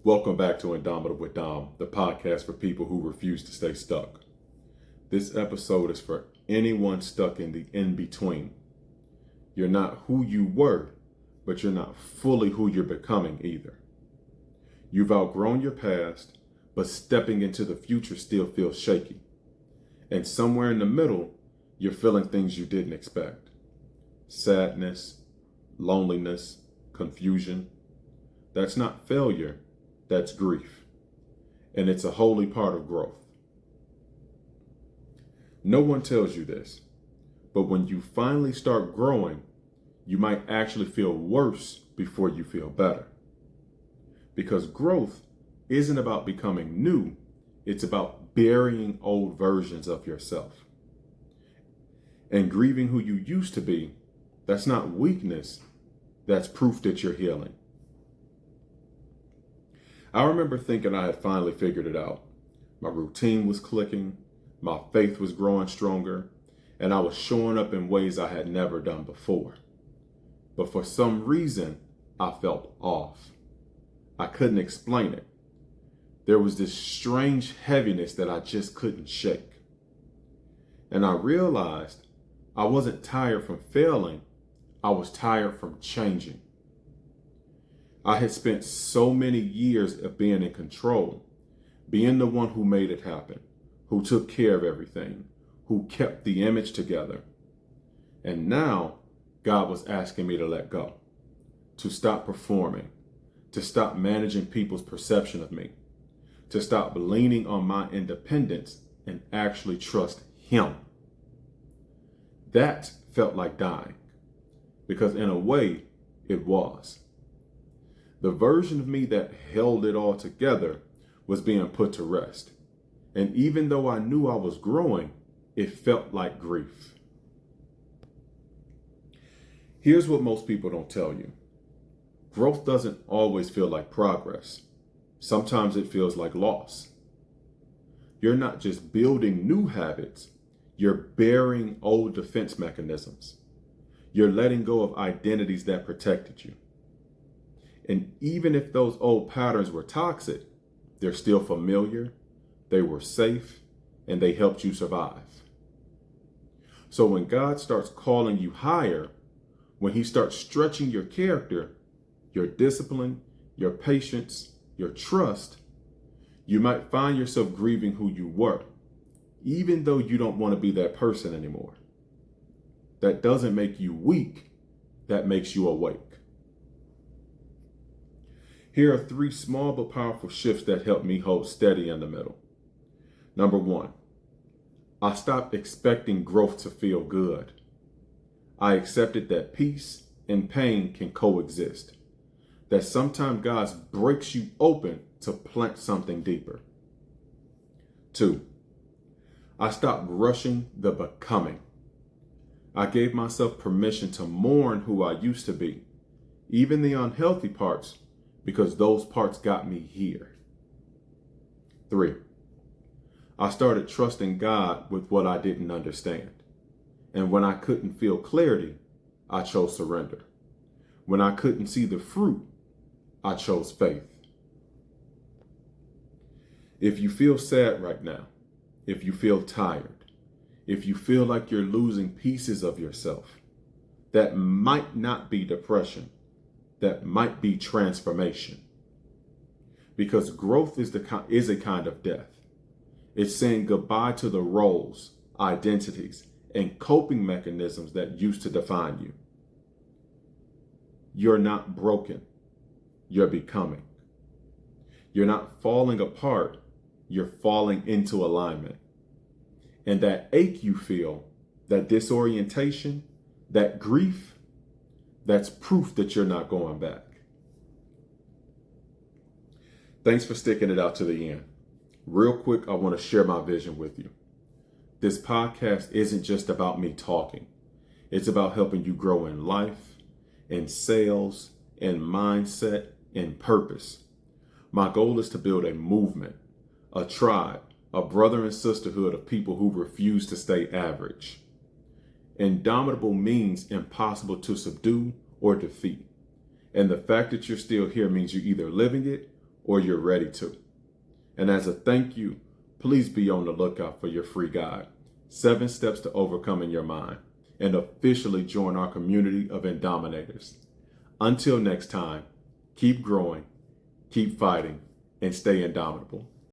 Welcome back to Indomitable with Dom, the podcast for people who refuse to stay stuck. This episode is for anyone stuck in the in-between. You're not who you were, but you're not fully who you're becoming either. You've outgrown your past, but stepping into the future still feels shaky. And somewhere in the middle, you're feeling things you didn't expect. Sadness, loneliness, confusion. That's not failure. That's grief, and it's a holy part of growth. No one tells you this, but when you finally start growing, you might actually feel worse before you feel better. Because growth isn't about becoming new, it's about burying old versions of yourself. And grieving who you used to be, that's not weakness, that's proof that you're healing. I remember thinking I had finally figured it out. My routine was clicking, my faith was growing stronger, and I was showing up in ways I had never done before. But for some reason, I felt off. I couldn't explain it. There was this strange heaviness that I just couldn't shake. And I realized I wasn't tired from failing, I was tired from changing. I had spent so many years of being in control, being the one who made it happen, who took care of everything, who kept the image together. And now God was asking me to let go, to stop performing, to stop managing people's perception of me, to stop leaning on my independence and actually trust Him. That felt like dying, because in a way it was. The version of me that held it all together was being put to rest. And even though I knew I was growing, it felt like grief. Here's what most people don't tell you. Growth doesn't always feel like progress. Sometimes it feels like loss. You're not just building new habits, you're burying old defense mechanisms. You're letting go of identities that protected you. And even if those old patterns were toxic, they're still familiar, they were safe, and they helped you survive. So when God starts calling you higher, when He starts stretching your character, your discipline, your patience, your trust, you might find yourself grieving who you were, even though you don't want to be that person anymore. That doesn't make you weak, that makes you awake. Here are 3 small but powerful shifts that help me hold steady in the middle. Number 1, I stopped expecting growth to feel good. I accepted that peace and pain can coexist. That sometimes God breaks you open to plant something deeper. 2, I stopped rushing the becoming. I gave myself permission to mourn who I used to be, even the unhealthy parts, because those parts got me here. 3, I started trusting God with what I didn't understand. And when I couldn't feel clarity, I chose surrender. When I couldn't see the fruit, I chose faith. If you feel sad right now, if you feel tired, if you feel like you're losing pieces of yourself, that might not be depression. That might be transformation. Because growth is a kind of death. It's saying goodbye to the roles, identities, and coping mechanisms that used to define you. You're not broken. You're becoming. You're not falling apart. You're falling into alignment. And that ache you feel, that disorientation, that grief, that's proof that you're not going back. Thanks for sticking it out to the end. Real quick, I want to share my vision with you. This podcast isn't just about me talking. It's about helping you grow in life, in sales, in mindset, in purpose. My goal is to build a movement, a tribe, a brother and sisterhood of people who refuse to stay average. Indomitable means impossible to subdue or defeat. And the fact that you're still here means you're either living it or you're ready to. And as a thank you, please be on the lookout for your free guide, 7 Steps to Overcoming Your Mind, and officially join our community of Indominators. Until next time, keep growing, keep fighting, and stay indomitable.